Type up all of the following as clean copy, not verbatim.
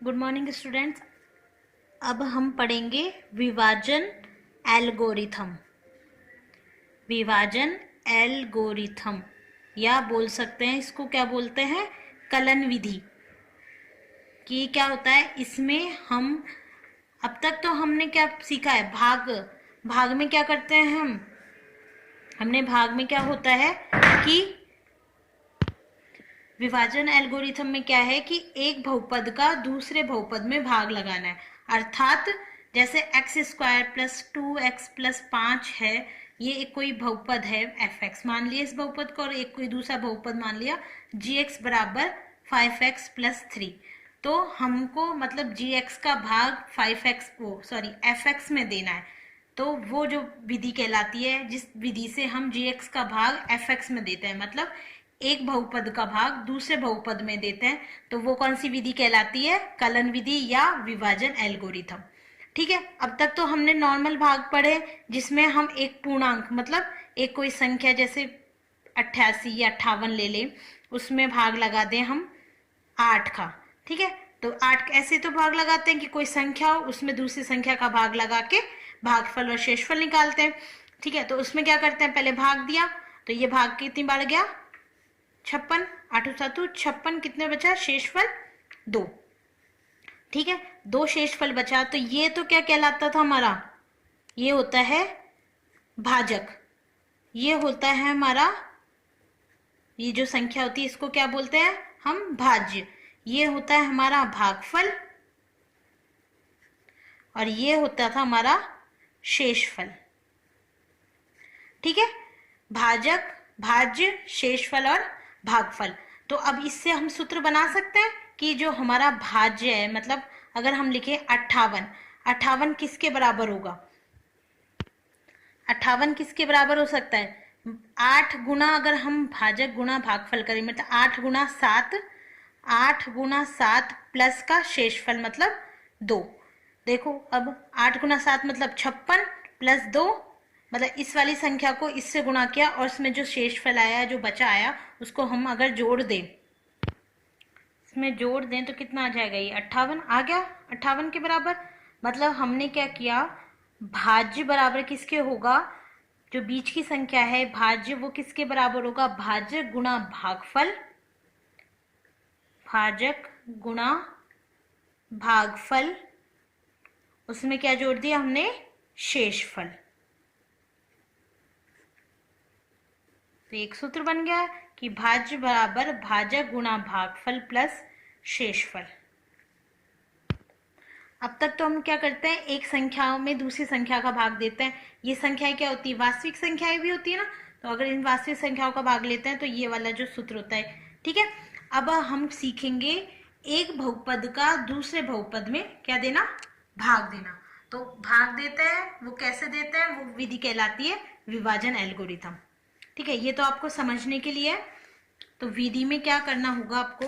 Good morning students. अब हम पढ़ेंगे विभाजन एल्गोरिथम। विभाजन एल्गोरिथम या बोल सकते हैं इसको क्या बोलते हैं, कलन विधि। कि क्या होता है इसमें हम अब तक तो हमने क्या सीखा है, भाग। भाग में क्या करते हैं हमने भाग में क्या होता है कि विभाजन एल्गोरिथम में क्या है कि एक बहुपद का दूसरे बहुपद में भाग लगाना है। अर्थात जैसे x square plus 2x plus 5 है, ये एक कोई बहुपद है एफ एक्स मान लिया इस बहुपद को, और एक कोई दूसरा बहुपद मान लिया जी एक्स बराबर 5x प्लस 3। तो हमको मतलब जी एक्स का भाग 5x एफ एक्स में देना है। तो वो जो विधि कहलाती है जिस विधि से हम जी एक्स का भाग एफ एक्स में देते हैं, मतलब एक बहुपद का भाग दूसरे बहुपद में देते हैं, तो वो कौन सी विधि कहलाती है, कलन विधि या विभाजन एल्गोरिथम। ठीक है, अब तक तो हमने नॉर्मल भाग पढ़े जिसमें हम एक पूर्णांक मतलब एक कोई संख्या जैसे 88 या 58 ले लें, उसमें भाग लगा दें हम 8 का। ठीक है, तो 8 ऐसे तो भाग लगाते हैं कि कोई संख्या हो उसमें दूसरी संख्या का भाग लगा के भागफल और शेषफल निकालते हैं। ठीक है, तो उसमें क्या करते हैं, पहले भाग दिया तो ये भाग कितनी बार गया 56, 8 7 56, कितने बचा शेषफल 2। ठीक है, 2 शेषफल बचा, तो ये तो क्या कहलाता था हमारा, ये होता है भाजक। ये होता है हमारा, ये जो संख्या होती है इसको क्या बोलते हैं हम, भाज्य। ये होता है हमारा भागफल और ये होता था हमारा शेषफल। ठीक है, भाजक, भाज्य, शेषफल और भागफल। तो अब इससे हम सूत्र बना सकते हैं कि जो हमारा भाज्य है, मतलब अगर हम लिखें 58, 58 किसके बराबर होगा, 58 किसके बराबर हो सकता है, 8 गुना अगर हम भाजक गुना भागफल करें मतलब 8 गुना 7, 8 गुना 7 प्लस का शेषफल मतलब 2। देखो अब 8 गुना 7 मतलब 56 प्लस 2, मतलब इस वाली संख्या को इससे गुणा किया और इसमें जो शेषफल आया जो बचा आया उसको हम अगर जोड़ दें, इसमें जोड़ दें तो कितना आ जाएगा, ये 58 आ गया, 58 के बराबर। मतलब हमने क्या किया, भाज्य बराबर किसके होगा, जो बीच की संख्या है भाज्य वो किसके बराबर होगा, भाज्य गुणा भागफल, भाजक गुणा भागफल, उसमें क्या जोड़ दिया हमने, शेषफल। तो एक सूत्र बन गया कि भाज्य बराबर भाजक गुणा भागफल प्लस शेषफल। अब तक तो हम क्या करते हैं, एक संख्या में दूसरी संख्या का भाग देते हैं। ये संख्याएं क्या होती है, वास्तविक संख्याएं भी होती है ना, तो अगर इन वास्तविक संख्याओं का भाग लेते हैं तो ये वाला जो सूत्र होता है। ठीक है, अब हम सीखेंगे एक बहुपद का दूसरे बहुपद में क्या देना, भाग देना। तो भाग देते हैं वो कैसे देते हैं, वो विधि कहलाती है विभाजन एल्गोरिथम। ठीक है, ये तो आपको समझने के लिए है। तो विधि में क्या करना होगा आपको,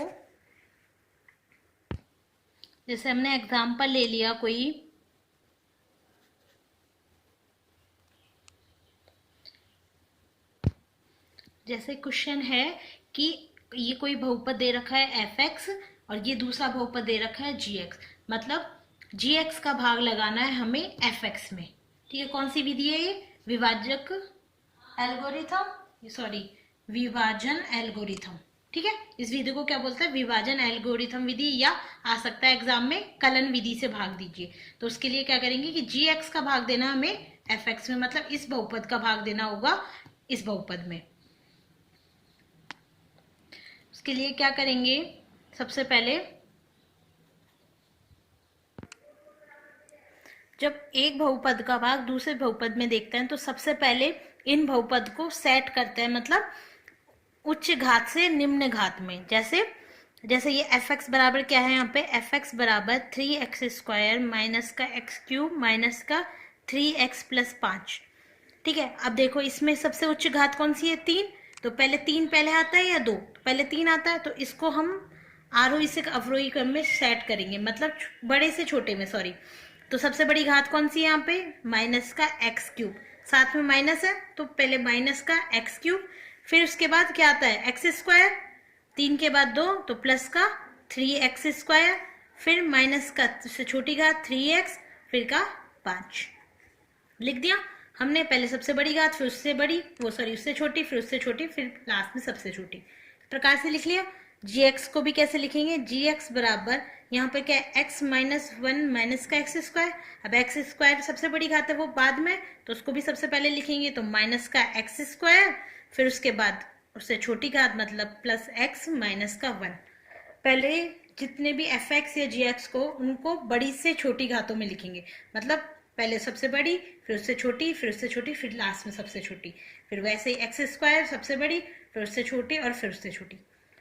जैसे हमने एग्जाम्पल ले लिया कोई, जैसे क्वेश्चन है कि ये कोई बहुपद दे रखा है एफ एक्स और ये दूसरा बहुपद दे रखा है जी एक्स, मतलब जी एक्स का भाग लगाना है हमें एफ एक्स में। ठीक है, कौन सी विधि है ये, विभाजक एल्गोरिथम, सॉरी विभाजन एल्गोरिथम। ठीक है, इस विधि को क्या बोलते हैं, विभाजन एल्गोरिथम विधि, या आ सकता है एग्जाम में कलन विधि से भाग दीजिए। तो उसके लिए क्या करेंगे कि जी एक्स का भाग देना हमें एफ एक्स में, मतलब इस बहुपद का भाग देना होगा इस बहुपद में। उसके लिए क्या करेंगे, सबसे पहले जब एक बहुपद का भाग दूसरे बहुपद में देखते हैं तो सबसे पहले इन बहुपद को सेट करते हैं, मतलब उच्च घात से निम्न घात में। जैसे जैसे ये एफ एक्स बराबर क्या है, यहाँ पे एफ एक्स बराबर 3x स्क्वायर माइनस का एक्स क्यूब माइनस का 3x प्लस 5। ठीक है, अब देखो इसमें सबसे उच्च घात कौन सी है, 3। तो पहले 3 पहले आता है या 2, पहले 3 आता है, तो इसको हम आरोही से अवरोही क्रम में सेट करेंगे, मतलब बड़े से छोटे में, सॉरी। तो सबसे बड़ी घात कौन सी है यहाँ पे, माइनस का एक्स क्यूब, साथ में माइनस है तो पहले माइनस का एक्स क्यूब, फिर उसके बाद क्या आता है एक्स स्क्वायर, 3 के बाद 2 तो प्लस का 3x स्क्वायर, फिर माइनस का से छोटी घात 3x, फिर का 5 लिख दिया हमने। पहले सबसे बड़ी घात, फिर उससे बड़ी, वो सॉरी उससे छोटी, फिर उससे छोटी, फिर लास्ट में सबसे छोटी, इस प्रकार से लिख लिया। gx को भी कैसे लिखेंगे, gx बराबर यहाँ पे क्या है, x माइनस 1 माइनस का एक्स स्क्वायर। अब एक्स स्क्वायर सबसे बड़ी घात है वो बाद में, तो उसको भी सबसे पहले लिखेंगे, तो माइनस का एक्स स्क्वायर, फिर उसके बाद उससे छोटी घात मतलब प्लस एक्स माइनस का 1। पहले जितने भी एफ एक्स या जी एक्स को, उनको बड़ी से छोटी घातों में लिखेंगे, मतलब पहले सबसे बड़ी, फिर उससे छोटी, फिर उससे छोटी, फिर लास्ट में सबसे छोटी। फिर वैसे ही एक्स स्क्वायर सबसे बड़ी, फिर उससे छोटी और फिर उससे छोटी।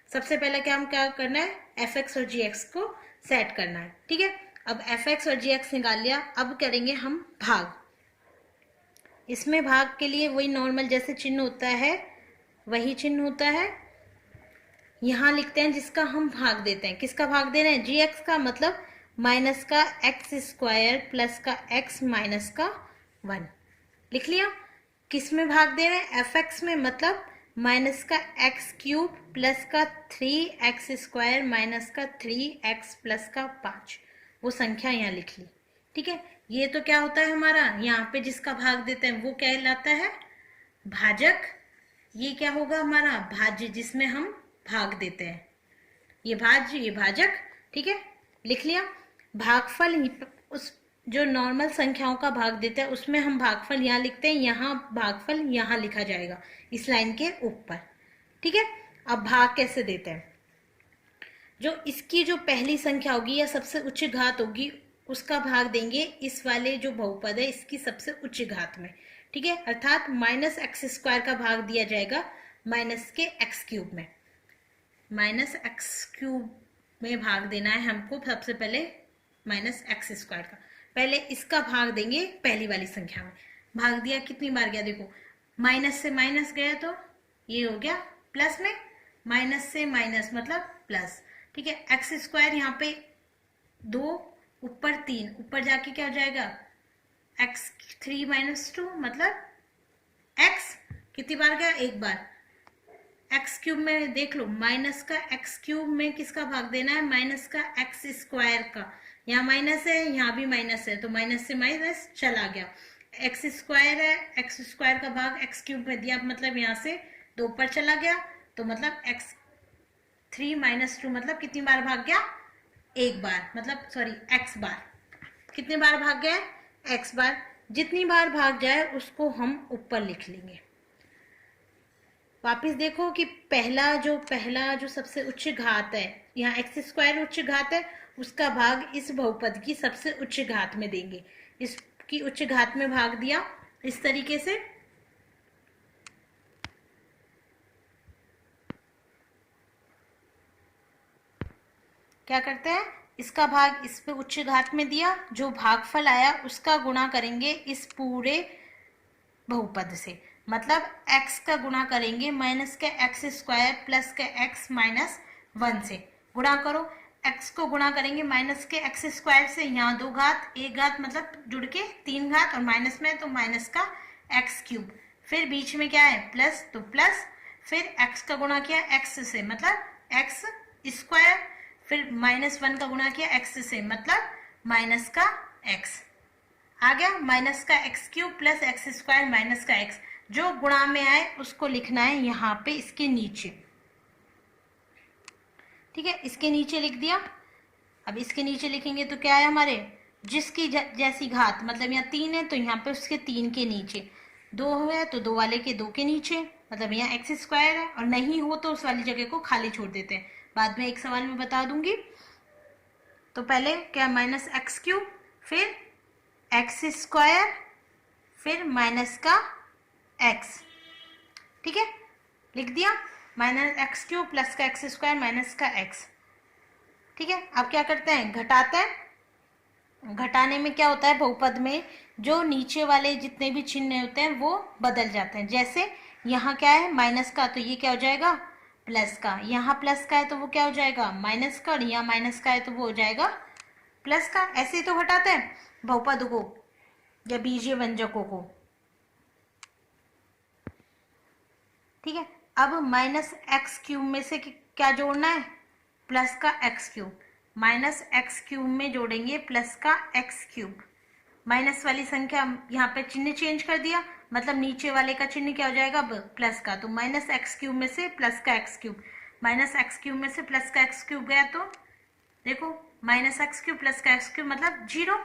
सबसे पहले क्या करना है, एफ एक्स और जी एक्स को सेट करना है। ठीक है, अब एफ एक्स और जी एक्स निकाल लिया, अब करेंगे हम भाग। इसमें भाग के लिए वही नॉर्मल जैसे चिन्ह होता है वही चिन्ह होता है। यहाँ लिखते हैं जिसका हम भाग देते हैं। किसका भाग दे रहे हैं, जी एक्स का, मतलब माइनस का एक्स स्क्वायर प्लस का एक्स माइनस का 1 लिख लिया। किस में भाग दे रहे हैं, एफ एक्स में, मतलब माइनस का एक्स क्यूब प्लस का 3x स्क्वायर माइनस का 3x प्लस का 5, वो संख्या यहाँ लिख ली। ठीक है, ये तो क्या होता है हमारा, यहाँ पे जिसका भाग देते हैं वो क्या कहलाता है, भाजक। ये क्या होगा हमारा, भाज्य, जिसमें हम भाग देते हैं, ये भाज्य, ये भाजक। ठीक है, लिख लिया। भागफल, उस जो नॉर्मल संख्याओं का भाग देते हैं उसमें हम भागफल यहाँ लिखते हैं, यहाँ भागफल यहाँ लिखा जाएगा इस लाइन के ऊपर। ठीक है, अब भाग कैसे देते हैं, जो इसकी जो पहली संख्या होगी या सबसे उच्च घात होगी उसका भाग देंगे इस वाले जो बहुपद है इसकी सबसे उच्च घात में। ठीक है, अर्थात माइनस एक्स स्क्वायर का भाग दिया जाएगा माइनस के एक्स क्यूब में। माइनस एक्स क्यूब में भाग देना है हमको सबसे पहले माइनस एक्स स्क्वायर का। पहले इसका भाग देंगे पहली वाली संख्या में। भाग दिया, कितनी बार गया देखो, माइनस से माइनस गया तो ये हो गया प्लस में, माइनस से माइनस मतलब प्लस। ठीक है, एक्स स्क्वायर यहाँ पे 2 ऊपर 3, ऊपर जाके क्या हो जाएगा, एक्स 3 माइनस 2 मतलब एक्स, कितनी बार गया, एक बार। एक्स क्यूब में देख लो, माइनस का एक्स क्यूब में किसका भाग देना है, माइनस का एक्स स्क्वायर का। यहाँ माइनस है, यहाँ भी माइनस है, तो माइनस से माइनस चला गया। एक्स स्क्वायर है, एक्स स्क्वायर का भाग एक्स क्यूब में दिया, मतलब यहाँ से 2 ऊपर चला गया, तो मतलब एक्स 3 माइनस 2 मतलब कितनी बार भाग गया, एक बार, मतलब सॉरी एक्स बार। कितने बार भाग गया, एक्स बार। जितनी बार भाग जाए उसको हम ऊपर लिख लेंगे। वापिस देखो कि पहला जो सबसे उच्च घात है, यहाँ एक्स स्क्वायर उच्च घात है, उसका भाग इस बहुपद की सबसे उच्च घात में देंगे। इसकी उच्च घात में भाग दिया इस तरीके से। क्या करते हैं, इसका भाग इस पे उच्च घात में दिया, जो भागफल आया उसका गुणा करेंगे इस पूरे बहुपद से, मतलब x का गुणा करेंगे माइनस के एक्स स्क्वायर प्लस के x माइनस 1 से। गुणा करो, x को गुणा करेंगे माइनस के एक्स स्क्वायर से, यहाँ 2 घात, 1 घात मतलब जुड़ के 3 घात, और माइनस में तो माइनस का x क्यूब, फिर बीच में क्या है प्लस, तो प्लस, फिर x का गुणा किया x से मतलब x स्क्वायर, फिर माइनस 1 का गुणा किया x से मतलब माइनस का x, आ गया माइनस का x cube plus x square minus का एक्स। जो गुणा में आए उसको लिखना है यहाँ पे इसके नीचे। ठीक है, इसके नीचे लिख दिया। अब इसके नीचे लिखेंगे तो क्या है हमारे, जिसकी जैसी घात, मतलब यहाँ 3 है तो यहाँ पे उसके 3 के नीचे, 2 है तो 2 वाले के 2 के नीचे, मतलब यहाँ एक्स स्क्वायर है, और नहीं हो तो उस वाली जगह को खाली छोड़ देते हैं, बाद में एक सवाल में बता दूंगी। तो पहले क्या, माइनस एक्स क्यूब, फिर एक्स स्क्वायर, फिर माइनस का एक्स। ठीक है, लिख दिया, माइनस एक्स क्यूब प्लस का एक्स स्क्वायर माइनस का एक्स। ठीक है, अब क्या करते हैं, घटाते हैं। घटाने में क्या होता है, बहुपद में जो नीचे वाले जितने भी चिन्ह होते हैं वो बदल जाते हैं। जैसे यहाँ क्या है माइनस का, तो ये क्या हो जाएगा प्लस का, यहाँ प्लस का है तो वो क्या हो जाएगा माइनस का, और यहाँ माइनस का है तो वो हो जाएगा प्लस का। ऐसे ही तो घटाते हैं बहुपद को या बीजीय व्यंजकों को। ठीक है, अब माइनस एक्स क्यूब में से क्या जोड़ना है, प्लस का x cube, minus x cube में जोड़ेंगे प्लस का एक्स क्यूब। माइनस वाली संख्या यहाँ पे चिन्ह चेंज कर दिया, मतलब नीचे वाले का चिन्ह क्या हो जाएगा अब प्लस का, तो माइनस एक्स क्यूब में से प्लस का x cube, minus x cube में से प्लस का एक्स क्यूब गया तो देखो माइनस एक्स क्यूब प्लस का एक्स क्यूब मतलब जीरो,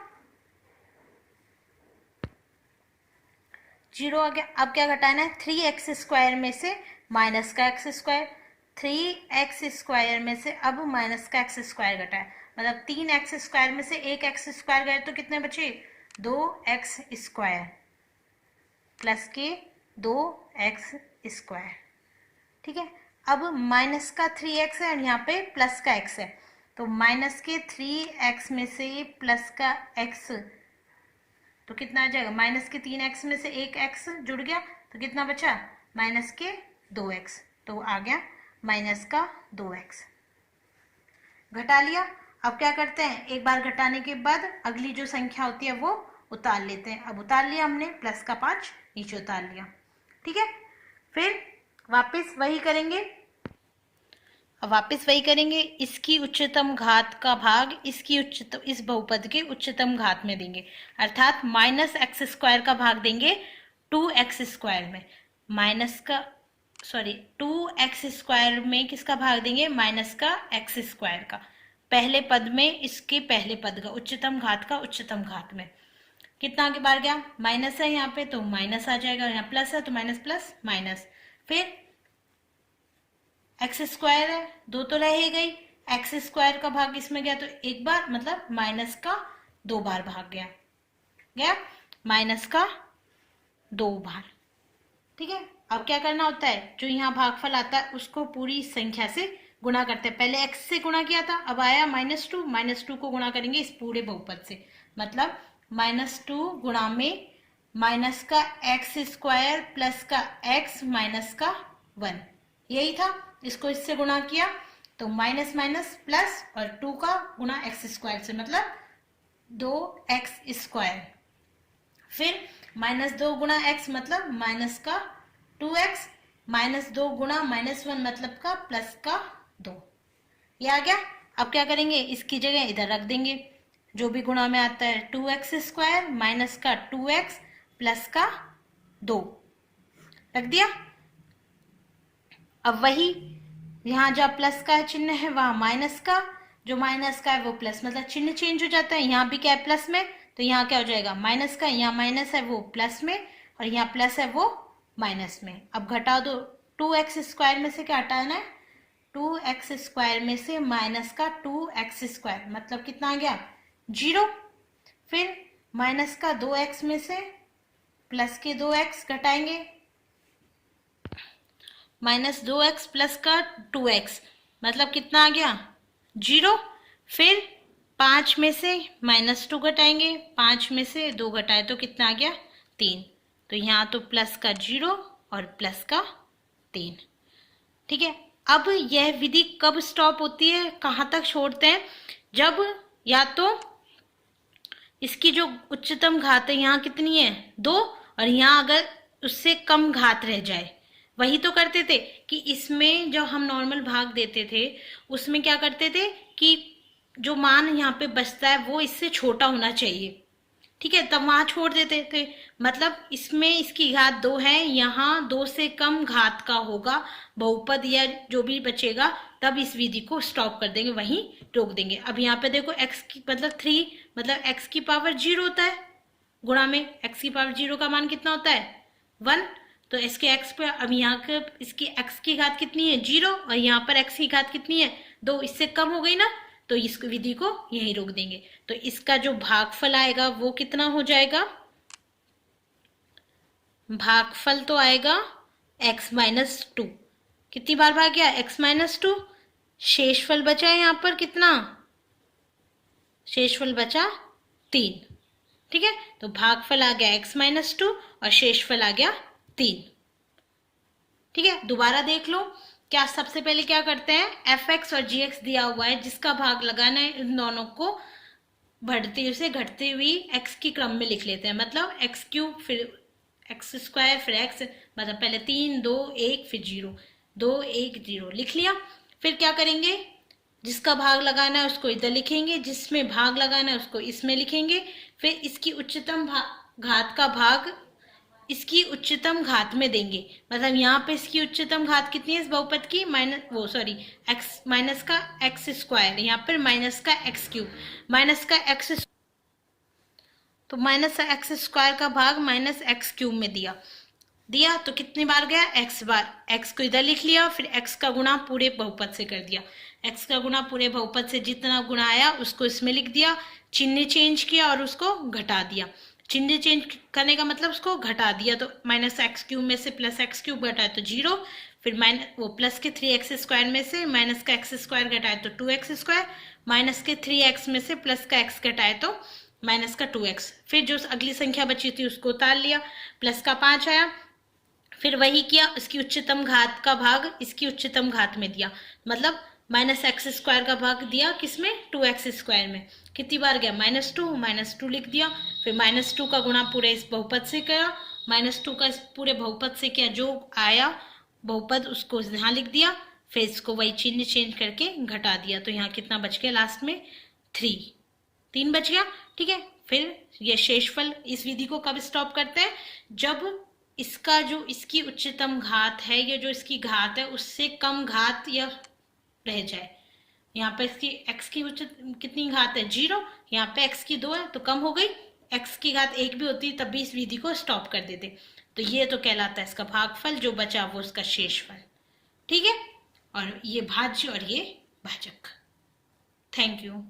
जीरो आ गया। अब क्या घटाना है, 3x² में से माइनस का एक्स स्क्वायर, 3x² में से अब माइनस का x² घटा है, मतलब 3x² में से एक x² गए तो कितने बचे 2x² प्लस के 2x²। ठीक है, अब माइनस का 3x है और यहाँ पे प्लस का x है, तो माइनस के 3x में से प्लस का x तो कितना आ जाएगा, माइनस के 3x में से एक x जुड़ गया तो कितना बचा माइनस के 2x, तो आ गया माइनस का 2x। घटा लिया। अब क्या करते हैं, एक बार घटाने के बाद अगली जो संख्या होती है वो उतार लेते हैं। अब उतार लिया हमने, प्लस का 5 नीचे उतार लिया। ठीक है, फिर वापस वही करेंगे। अब वापस वही करेंगे, इसकी उच्चतम घात का भाग इसकी उच्चतम, इस बहुपद के उच्चतम घात में देंगे, अर्थात माइनस x² का भाग देंगे 2x² में, माइनस का 2x² में किसका भाग देंगे, माइनस का x² का, पहले पद में इसके पहले पद का उच्चतम घात का उच्चतम घात में। कितना आगे बार गया, माइनस है यहाँ पे तो माइनस आ जाएगा, यहाँ प्लस है तो माइनस प्लस माइनस, फिर x² है, दो तो रह ही गई, x² का भाग इसमें गया तो एक बार, मतलब माइनस का 2 बार भाग गया माइनस का 2 बार। ठीक है, अब क्या करना होता है, जो यहाँ भागफल आता है उसको पूरी संख्या से गुणा करते हैं। पहले x से गुणा किया था, अब आया -2, -2 को गुणा करेंगे इस पूरे बहुपद से, मतलब -2 गुणा में माइनस का x² प्लस का x माइनस का 1, यही था। इसको इससे गुणा किया तो माइनस माइनस प्लस और 2 का गुणा x² से, मतलब 2x², फिर -2 गुणा x मतलब माइनस का 2x, -2 गुणा -1 मतलब का प्लस का 2, ये आ गया। अब क्या करेंगे, इसकी जगह इधर रख देंगे, जो भी गुणा में आता है 2x² माइनस का 2x प्लस का 2 रख दिया। अब वही यहाँ जहाँ प्लस का चिन्ह है वहां माइनस का, जो माइनस का है वो प्लस, मतलब चिन्ह चेंज हो जाता है, यहाँ भी क्या है प्लस में, तो यहाँ क्या हो जाएगा माइनस का, यहाँ माइनस है वो प्लस में और यहाँ प्लस है वो माइनस में। अब घटा दो, 2x² में से क्या हटाना है, 2x² में से माइनस का 2x², मतलब कितना आ गया 0, फिर माइनस का 2x में से प्लस के 2x घटाएंगे, -2x प्लस का 2x मतलब कितना आ गया 0, फिर 5 में से -2 घटाएंगे, 5 में से 2 घटाए तो कितना आ गया 3, तो यहाँ तो प्लस का 0 और प्लस का 3। ठीक है, अब यह विधि कब स्टॉप होती है, कहाँ तक छोड़ते हैं, जब या तो इसकी जो उच्चतम घात है यहाँ कितनी है 2, और यहाँ अगर उससे कम घात रह जाए, वही तो करते थे कि इसमें जो हम नॉर्मल भाग देते थे उसमें क्या करते थे कि जो मान यहाँ पे बचता है वो इससे छोटा होना चाहिए। ठीक है, तब वहां छोड़ देते थे, मतलब इसमें इसकी घात 2 है, यहाँ 2 से कम घात का होगा बहुपद या जो भी बचेगा, तब इस विधि को स्टॉप कर देंगे, वहीं रोक देंगे। अब यहाँ पे देखो x की मतलब 3 मतलब x की पावर 0 होता है, गुणा में x की पावर 0 का मान कितना होता है 1, तो इसके x पे अब यहाँ के इसकी x की घात कितनी है 0 और यहाँ पर x की घात कितनी है 2, इससे कम हो गई ना, तो इस विधि को यहीं रोक देंगे। तो इसका जो भागफल आएगा वो कितना हो जाएगा, भागफल तो आएगा x-2, कितनी बार भाग गया x-2, शेषफल बचा है यहाँ पर कितना, शेषफल बचा 3। ठीक है, तो भागफल आ गया x-2 और शेषफल आ गया 3। ठीक है, दोबारा देख लो, क्या सबसे पहले क्या करते हैं, fx और gx दिया हुआ है, जिसका भाग लगाना है इन दोनों को बढ़ते से घटते हुई x की क्रम में लिख लेते हैं, मतलब x³ फिर x² फिर x, मतलब पहले 3 2 1 फिर 0 2 1 0 लिख लिया। फिर क्या करेंगे, जिसका भाग लगाना है उसको इधर लिखेंगे, जिसमें भाग लगाना है उसको इसमें लिखेंगे। फिर इसकी उच्चतम घात का भाग इसकी उच्चतम घात में देंगे। मतलब यहाँ पे इसकी उच्चतम घात कितनी है इस बहुपद की, एक्स माइनस का एक्स स्क्वायर, यहाँ पर माइनस का एक्स क्यूब, माइनस का एक्स, तो माइनस एक्स स्क्वायर का भाग माइनस एक्स क्यूब में दिया तो कितनी बार गया, एक्स बार। एक्स को इधर लिख लिया, फिर एक्स का गुणा पूरे बहुपद से कर दिया। एक्स का गुणा पूरे बहुपद से जितना गुणा आया उसको इसमें लिख दिया, चिन्ह चेंज किया और उसको घटा दिया। चिन्ह चेंज करने का मतलब उसको घटा दिया, तो माइनस एक्स क्यूब में से प्लस एक्स क्यूब घटाए तो 0, फिर माइनस वो प्लस के 3x स्क्वायर में से माइनस का एक्स स्क्वायर घटाए तो 2x स्क्वायर, माइनस के 3x में से प्लस का x घटाए तो माइनस का 2x। फिर जो अगली संख्या बची थी उसको उतार लिया, प्लस का 5 आया, फिर वही किया, इसकी उच्चतम घात का भाग इसकी उच्चतम घात में दिया। मतलब माइनस एक्स स्क्वायर का भाग दिया किसमें, 2x स्क्वायर में। कितनी बार गया, -2 लिख दिया। फिर -2 का गुणा पूरे इस बहुपद से किया, -2 का इस पूरे बहुपद से किया, जो आया बहुपद उसको यहाँ लिख दिया। फिर इसको वही चिन्ह चेंज करके घटा दिया, तो यहाँ कितना बच गया लास्ट में, 3 बच गया। ठीक है, फिर ये शेषफल, इस विधि को कब स्टॉप करते हैं, जब इसका जो इसकी उच्चतम घात है या जो इसकी घात है उससे कम घात या रह जाए। यहाँ पे इसकी x की कितनी घात है, 0, यहाँ पे x की 2 है तो कम हो गई, x की घात 1 भी होती तब भी इस विधि को स्टॉप कर देते। तो ये तो कहलाता है इसका भागफल, जो बचा वो उसका शेषफल। ठीक है, और ये भाज्य और ये भाजक। Thank you.